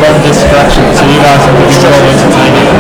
love distraction, so you guys have to be really entertaining.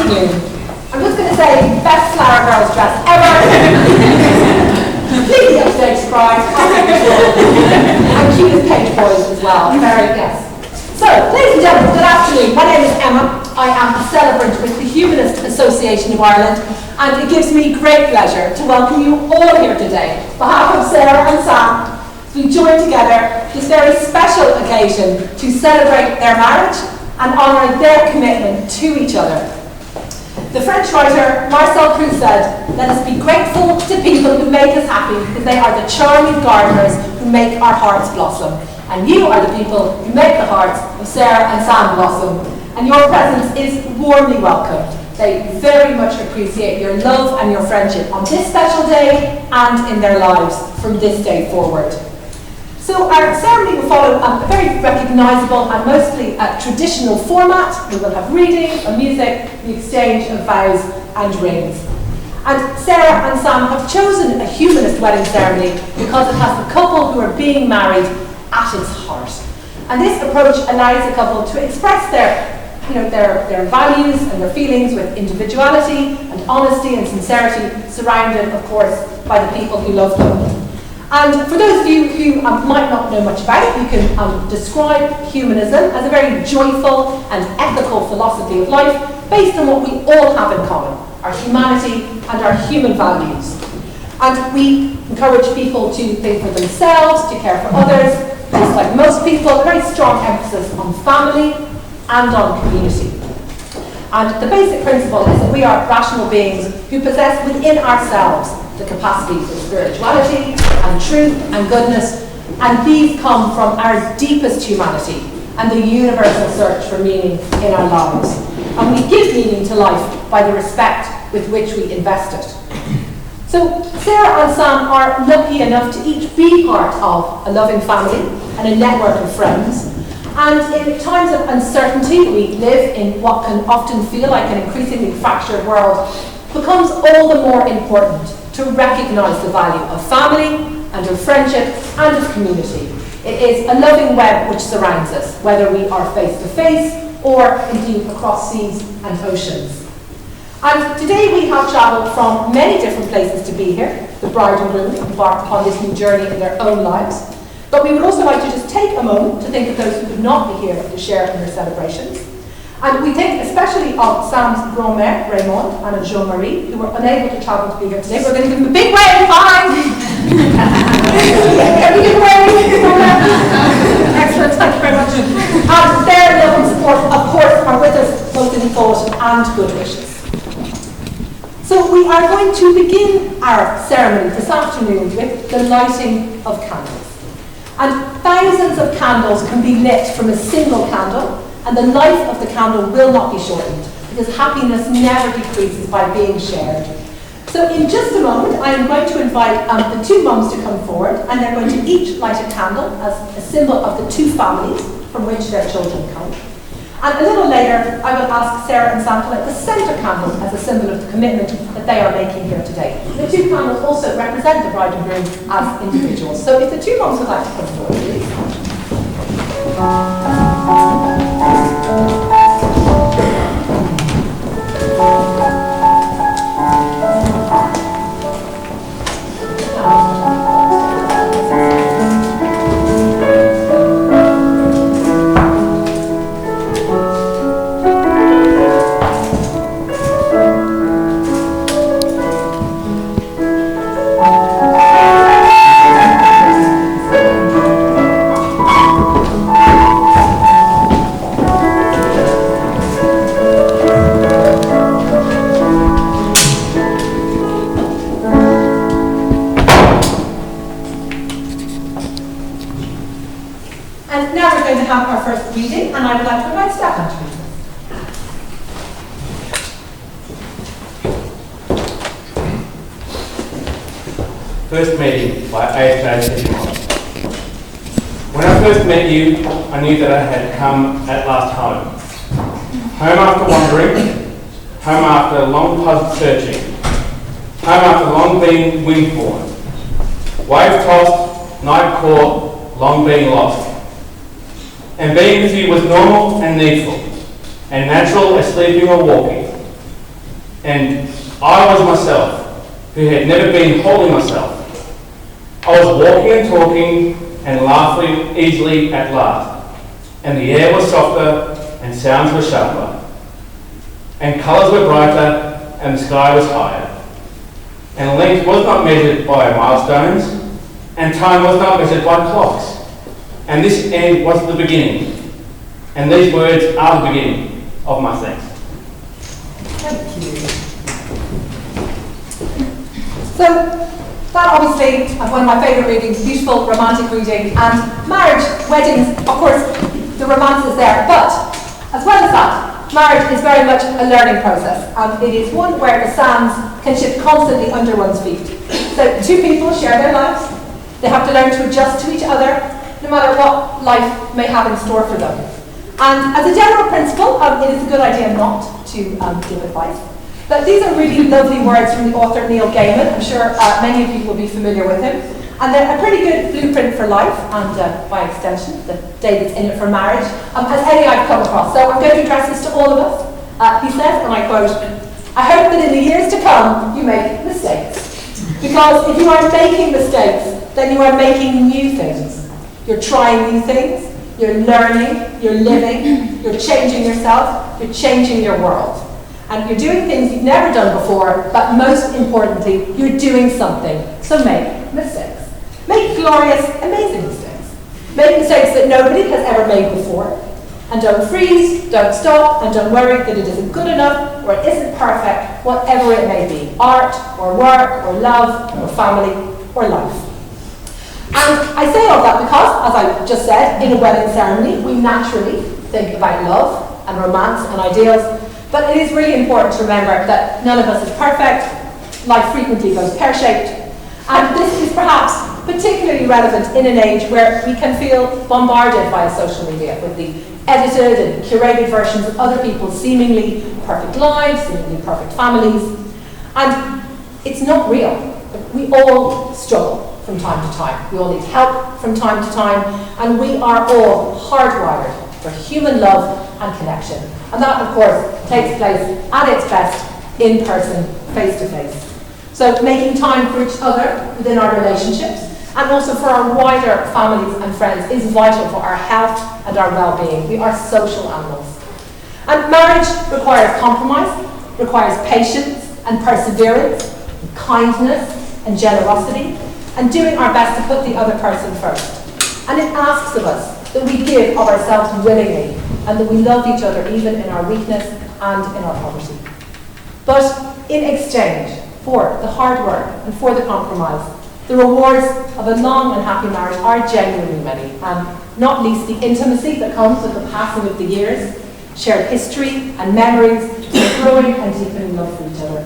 afternoon. I'm just going to say, best Flower Girls dress ever. Completely up-to-date surprise. And cutest page boys as well. Very yes. So, ladies and gentlemen, good afternoon. My name is Emma. I am a celebrant with the Humanist Association of Ireland, and it gives me great pleasure to welcome you all here today. On behalf of Sarah and Sam, we join together this very special occasion to celebrate their marriage and honour their commitment to each other. The French writer Marcel Proust said, "Let us be grateful to people who make us happy, because they are the charming gardeners who make our hearts blossom." And you are the people who make the hearts of Sarah and Sam blossom. And your presence is warmly welcome. They very much appreciate your love and your friendship on this special day and in their lives from this day forward. So our ceremony will follow a very recognisable and mostly traditional format. We will have reading, music, the exchange of vows and rings. And Sarah and Sam have chosen a humanist wedding ceremony because it has the couple who are being married at its heart. And this approach allows the couple to express their values and their feelings with individuality and honesty and sincerity, surrounded, of course, by the people who love them. And for those of you who might not know much about it, you can describe humanism as a very joyful and ethical philosophy of life based on what we all have in common, our humanity and our human values. And we encourage people to think for themselves, to care for others. Just like most people, a very strong emphasis on family and on community. And the basic principle is that we are rational beings who possess within ourselves the capacity for spirituality and truth and goodness, and these come from our deepest humanity and the universal search for meaning in our lives. And we give meaning to life by the respect with which we invest it. So Sarah and Sam are lucky enough to each be part of a loving family and a network of friends. And in times of uncertainty, we live in what can often feel like an increasingly fractured world, becomes all the more important to recognise the value of family and of friendship and of community. It is a loving web which surrounds us, whether we are face to face or indeed across seas and oceans. And today we have travelled from many different places to be here. The bride and groom embark upon this new journey in their own lives. But we would also like to just take a moment to think of those who could not be here to share in their celebrations. And we think especially of Sam's grand-mère, Raymond, and of Jean-Marie, who were unable to travel to be here today. We're going to give them a big wave. Hi! Can we give a wave? Excellent, thank you very much. And their love and support, of course, are with us both in thought and good wishes. So we are going to begin our ceremony this afternoon with the lighting of candles. And thousands of candles can be lit from a single candle, and the life of the candle will not be shortened, because happiness never decreases by being shared. So in just a moment, I am going to invite the two mums to come forward, and they're going to each light a candle as a symbol of the two families from which their children come. And a little later, I will ask Sarah and Sam to light the centre candle as a symbol of the commitment that they are making here today. The two candles also represent the bride and groom as individuals. So if the two mums would like to come forward, please. Reading, and I would like to invite Stefan to read this. First Meeting by A.J. Simon. When I first met you, I knew that I had come at last home. Home after wandering, home after long puzzled searching, home after long being wind-borne, wave-tossed, night-caught, long being lost. And being with you was normal and needful, and natural as sleeping or walking. And I was myself, who had never been wholly myself. I was walking and talking and laughing easily at last, and the air was softer and sounds were sharper, and colours were brighter and the sky was higher, and length was not measured by milestones, and time was not measured by clocks, and this end was the beginning, and these words are the beginning of my thanks. Thank you. So, that obviously is one of my favourite readings, beautiful romantic reading, and marriage, weddings, of course, the romance is there, but as well as that, marriage is very much a learning process, and it is one where the sands can shift constantly under one's feet. So, two people share their lives, they have to learn to adjust to each other, no matter what life may have in store for them. And as a general principle, it is a good idea not to give advice. But these are really lovely words from the author Neil Gaiman. I'm sure many of you will be familiar with him. And they're a pretty good blueprint for life, and by extension, the day that's in it for marriage, as any I've come across. So I'm going to address this to all of us. He says, and I quote, "I hope that in the years to come, you make mistakes. Because if you are making mistakes, then you are making new things. You're trying new things, you're learning, you're living, you're changing yourself, you're changing your world. And you're doing things you've never done before, but most importantly, you're doing something. So make mistakes. Make glorious, amazing mistakes. Make mistakes that nobody has ever made before. And don't freeze, don't stop, and don't worry that it isn't good enough or it isn't perfect, whatever it may be. Art, or work, or love, or family, or life." And I say all that because, as I just said, in a wedding ceremony, we naturally think about love and romance and ideals. But it is really important to remember that none of us is perfect, life frequently goes pear-shaped, and this is perhaps particularly relevant in an age where we can feel bombarded via social media with the edited and curated versions of other people's seemingly perfect lives, seemingly perfect families, and it's not real. We all struggle from time to time. We all need help from time to time, and we are all hardwired for human love and connection. And that, of course, takes place at its best in person, face to face. So making time for each other within our relationships and also for our wider families and friends is vital for our health and our well-being. We are social animals. And marriage requires compromise, requires patience and perseverance, and kindness and generosity, and doing our best to put the other person first. And it asks of us that we give of ourselves willingly, and that we love each other even in our weakness and in our poverty. But in exchange for the hard work and for the compromise, the rewards of a long and happy marriage are genuinely many, and not least the intimacy that comes with the passing of the years, shared history and memories, and growing and deepening love for each other.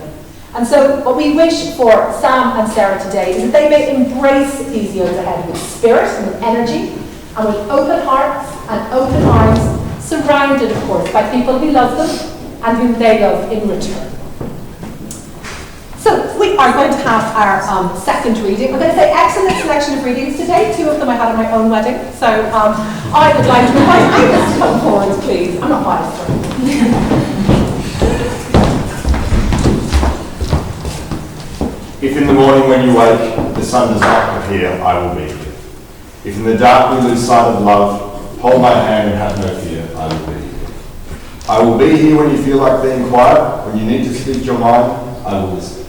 And so what we wish for Sam and Sarah today is that they may embrace these years ahead with spirit and with energy, and with open hearts and open arms, surrounded, of course, by people who love them and whom they love in return. So we are going to have our second reading. I'm going to say excellent selection of readings today. Two of them I had at my own wedding. So I would like to invite Angus to come forward, please. I'm not biased. If in the morning when you wake, the sun does not appear, I will be here. If in the dark we lose sight of love, hold my hand and have no fear, I will be here. I will be here when you feel like being quiet, when you need to speak your mind, I will listen.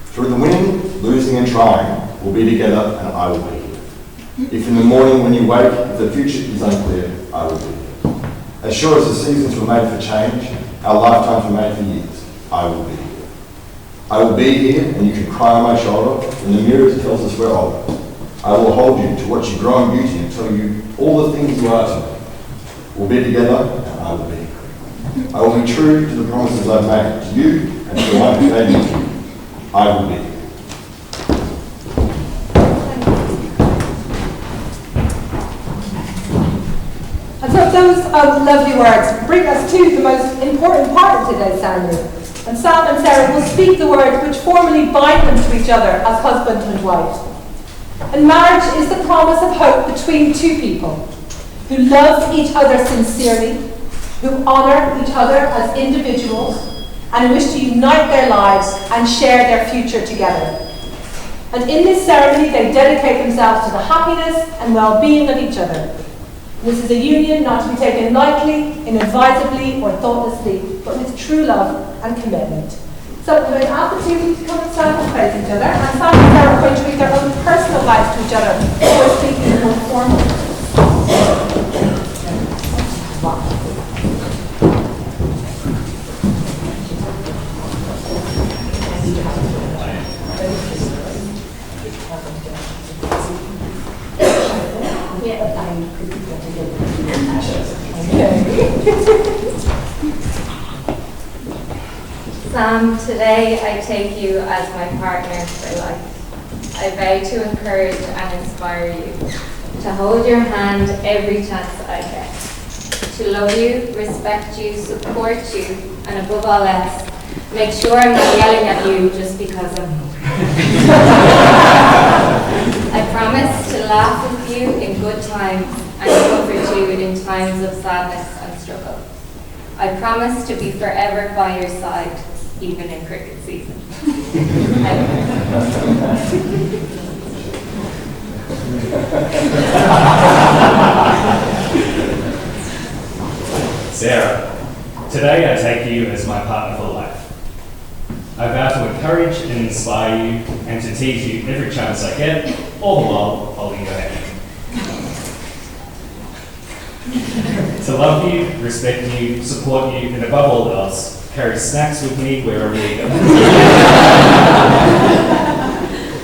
Through the winning, losing and trying, we'll be together and I will be here. If in the morning when you wake, if the future is unclear, I will be here. As sure as the seasons were made for change, our lifetimes were made for years, I will be here. I will be here and you can cry on my shoulder when the mirror tells us we're older. I will hold you to watch you grow in beauty and tell you all the things you are to me. We'll be together and I will be here. I will be true to the promises I've made to you and to the one who made me to you. I will be here. And so those lovely words bring us to the most important part of today's ceremony. And Sam and Sarah will speak the words which formally bind them to each other as husband and wife. And marriage is the promise of hope between two people who love each other sincerely, who honour each other as individuals, and wish to unite their lives and share their future together. And in this ceremony, they dedicate themselves to the happiness and well-being of each other. This is a union not to be taken lightly, inadvisably, or thoughtlessly, but with true love and commitment. So I'm going to ask the two to come and stand and face each other, and Sam and Sarah are going to read their own personal lives to each other before speaking more formally. Sam, today I take you as my partner for life. I vow to encourage and inspire you, to hold your hand every chance I get, to love you, respect you, support you, and above all else, make sure I'm not yelling at you just because I'm here. I promise to laugh with you in good times and comfort you in times of sadness and struggle. I promise to be forever by your side, even in cricket season. Sarah, today I take you as my partner for life. I vow to encourage and inspire you and to tease you every chance I get, all the while holding your hand. To love you, respect you, support you, and above all else, carry snacks with me wherever we go.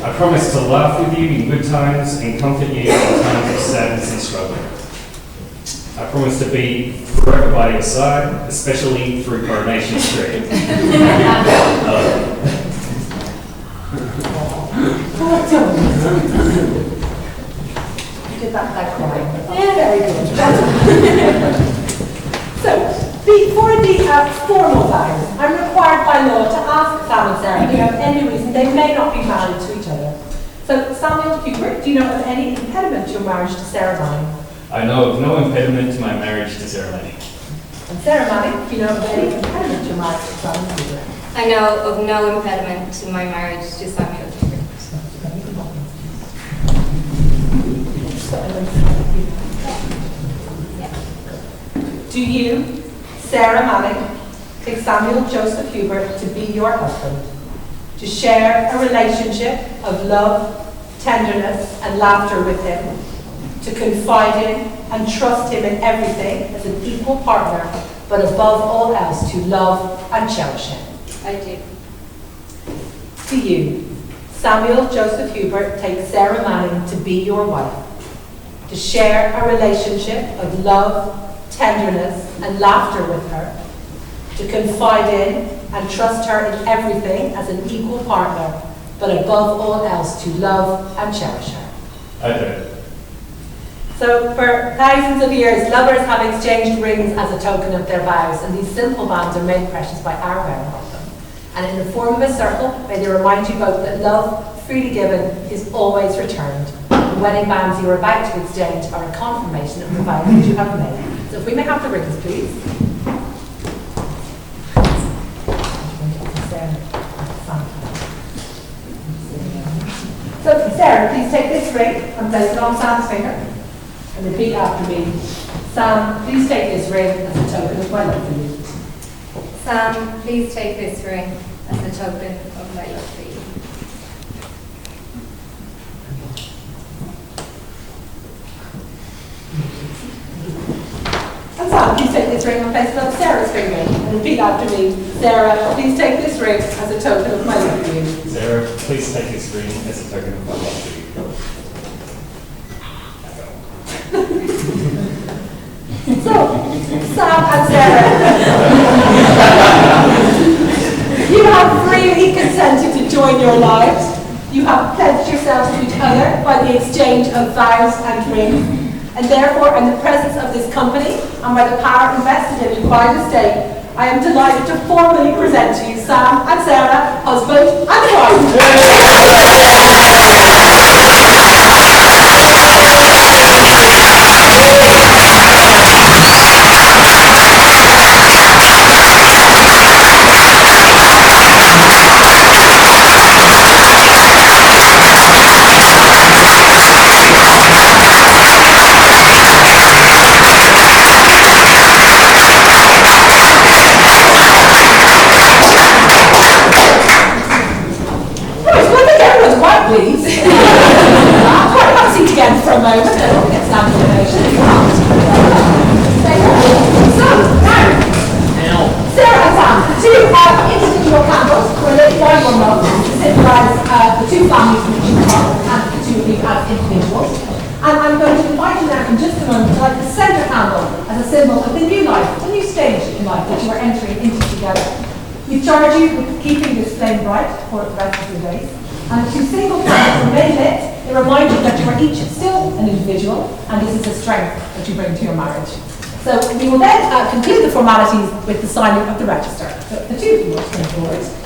I promise to laugh with you in good times and comfort you in times of sadness and struggle. I promise to be forever by your side, especially through Coronation Street. Did that without crying. Yeah, very good. So, before the formal vows, I'm required by law to ask Sam and Sarah if you have any reason they may not be married to each other. So, Samuel Hubert, do you know of any impediment to your marriage to Sarah Manning? I know of no impediment to my marriage to Sarah Manning. And Sarah Manning, do you know of any impediment to your marriage to Samuel Hubert? I know of no impediment to my marriage to Samuel Hubert. Do you, Sarah Manning, take Samuel Joseph Hubert to be your husband, to share a relationship of love, tenderness, and laughter with him, to confide in and trust him in everything as an equal partner, but above all else to love and cherish him? I do. Do you, Samuel Joseph Hubert, take Sarah Manning to be your wife, to share a relationship of love, tenderness, and laughter with her, to confide in and trust her in everything as an equal partner, but above all else to love and cherish her? I do. So for thousands of years, lovers have exchanged rings as a token of their vows, and these simple bands are made precious by our wearing of them. And in the form of a circle, may they remind you both that love, freely given, is always returned. The wedding bands you are about to exchange are a confirmation of the vows that you have made. So if we may have the rings, please. So Sarah, please take this ring and place it on Sam's finger. And repeat after me. Sam, please take this ring as a token of my love for you. Sam, please take this ring as a token of my love for you. And Sam, please take this ring and place it on Sarah's finger. And repeat after me. Sarah, please take this ring as a token of my love for you. Sarah, please take this ring as a token of my love for you. So, Sam and Sarah, you have freely consented to join your lives. You have pledged yourselves to each other by the exchange of vows and rings. And therefore, in the presence of this company, and by the power invested in you by the state, I am delighted to formally present to you Sam and Sarah, husband and wife. invite you now in just a moment to light the centre candle as a symbol of the new life, a new stage in life that you are entering into together. We charge you with keeping this flame bright for the rest of your days. And two single candles remain lit, they remind you that you are each still an individual, and this is the strength that you bring to your marriage. So we will then conclude the formalities with the signing of the register. So the two of you will come forward.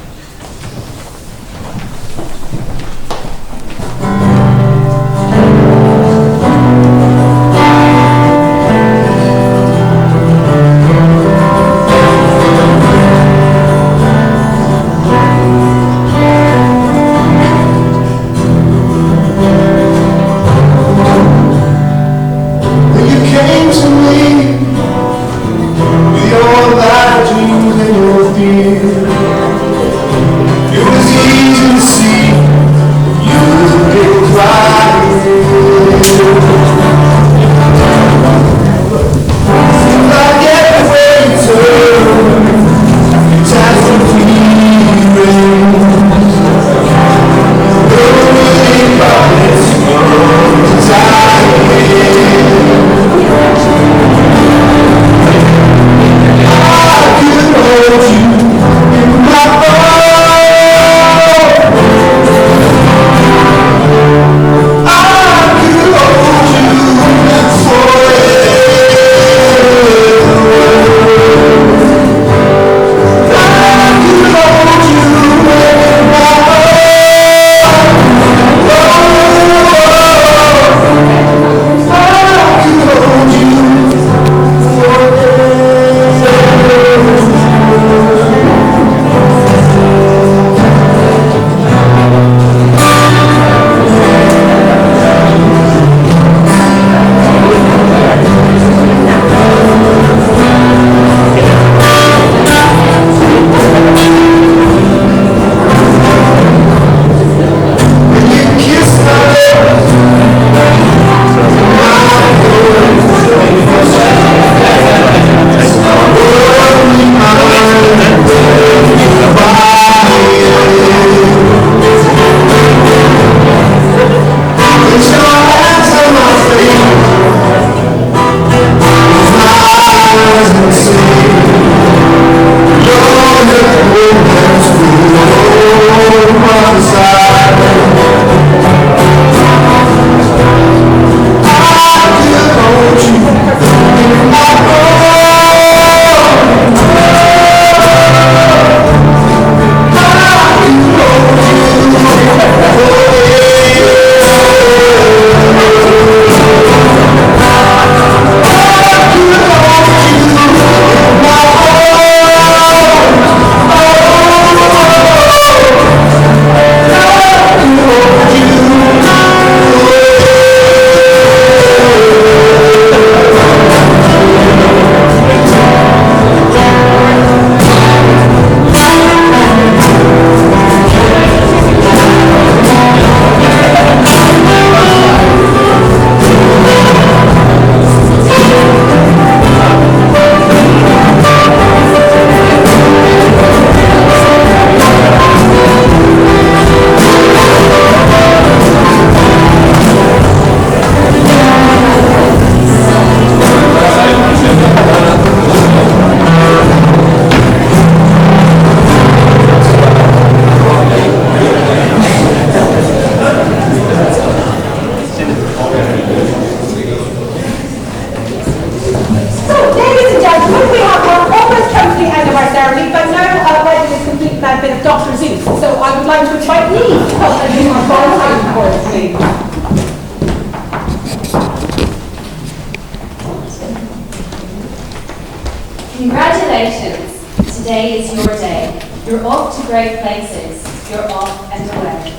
Congratulations! Today is your day. You're off to great places. You're off and away.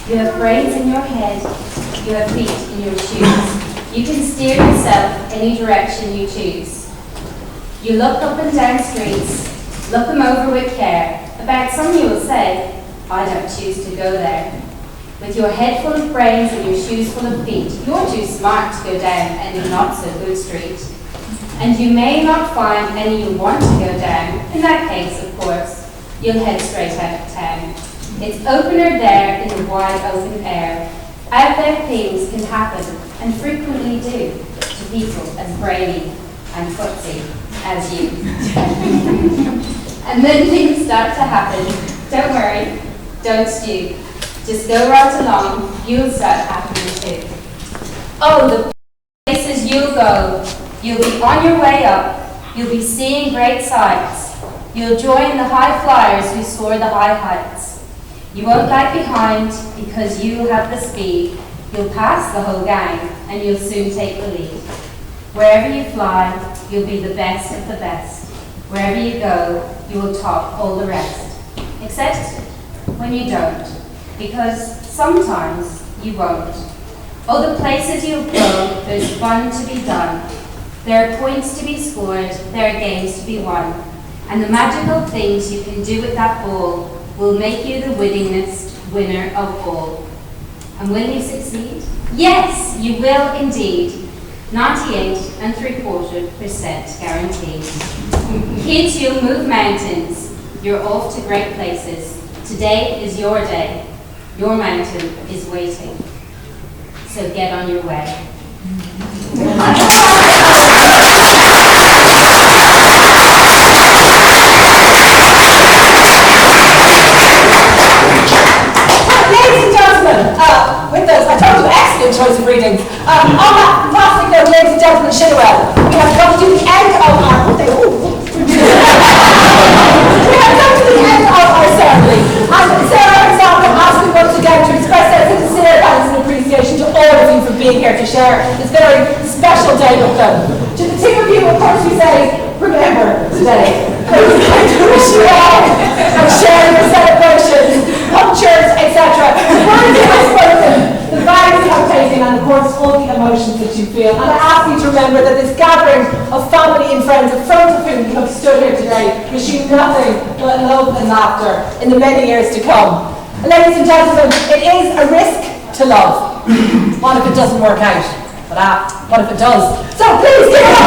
You have brains in your head. You have feet in your shoes. You can steer yourself any direction you choose. You look up and down streets, look them over with care. About some you will say, I don't choose to go there. With your head full of brains and your shoes full of feet, you're too smart to go down any not so good street. And you may not find any you want to go down. In that case, of course, you'll head straight out of town. It's opener there in the wide open air. Out there things can happen, and frequently do. people as brainy and footsie as you. And then things start to happen. Don't worry, don't stew. Just go right along, you'll start happening too. Oh, the places you'll go. You'll be on your way up. You'll be seeing great sights. You'll join the high flyers who soar the high heights. You won't lag behind because you have the speed. You'll pass the whole gang and you'll soon take the lead. Wherever you fly, you'll be the best of the best. Wherever you go, you will top all the rest. Except when you don't, because sometimes you won't. Oh, the places you'll go, there's fun to be done. There are points to be scored, there are games to be won. And the magical things you can do with that ball will make you the winningest winner of all. And will you succeed? Yes, you will indeed. 98.75% guaranteed. Kids, you'll move mountains. You're off to great places. Today is your day. Your mountain is waiting. So get on your way. Ladies and gentlemen, with those, I told you, excellent choice of readings. On that fantastic note, ladies and gentlemen, Shitterwell, we have come to the end of our... we have come to the end of our ceremony. And Sarah herself will ask you once again to express our sincere thanks and appreciation to all of you for being here to share this very special day with them. To the two of you, of course, we say, remember today. We'd like to wish you all and share your celebrations, punctures, etc. The words you have spoken, the vows you have taken, and of course all the emotions that you feel. And I ask you to remember that this gathering of family and friends in front of whom you have stood here today wish you nothing but love and laughter in the many years to come. And ladies and gentlemen, it is a risk to love. What if it doesn't work out? But what if it does? So please give it up.